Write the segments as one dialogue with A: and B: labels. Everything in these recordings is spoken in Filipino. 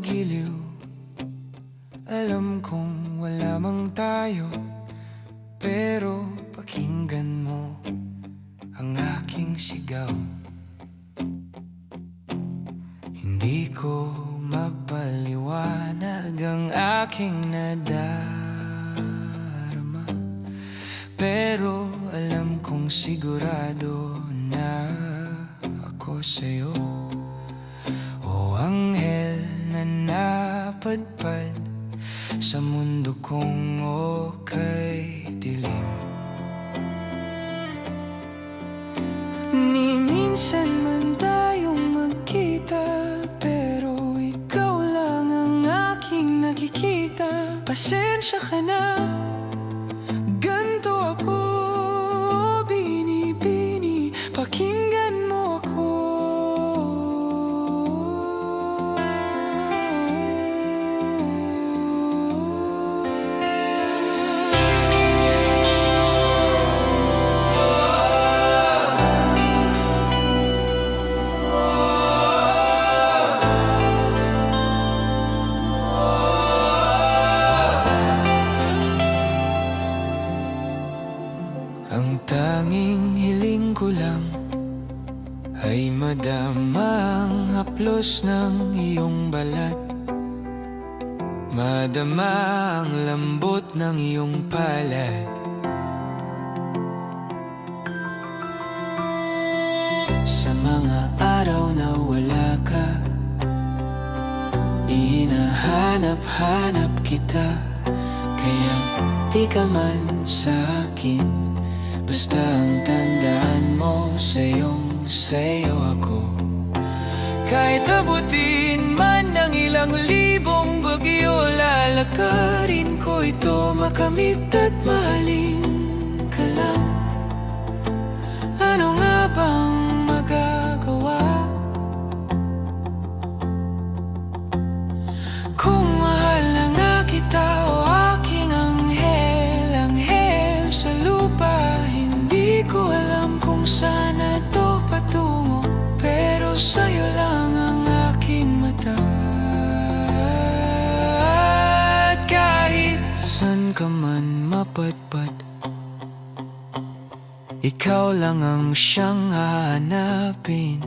A: giliw. Alam kong wala mang tayo, pero pakinggan mo ang aking sigaw. Hindi ko mapaliwanag ang aking nadarama, pero alam kong sigurado na ako sa'yo. O anghel na napadpad sa mundo kong okay dilim. Ni minsan man tayong magkita, pero ikaw lang ang aking nakikita. Pasensya ka na, ganto ako binibini. Pakinggan mo ako. Ang tanging hiling ko lang ay madama ang haplos ng iyong balat, madama ang lambot ng iyong palad. Sa mga araw na wala ka, hinahanap-hanap kita. Kaya di ka man sa akin, basta ang tandaan mo, sa'yo ako. Kahit abutin man ng ilang libong bagyo, lalakarin ko ito, makamit at mahalin ka lang. Ano nga bang magagawa kung mahal na nga kita, o aking anghel, anghel sa lupa? Hindi ko alam kung saan ito patungo, pero sa'yo lang ang aking mata. At kahit saan ka man mapadpad, ikaw lang ang siyang hahanapin,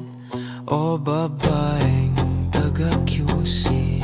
A: o babaeng taga-QC.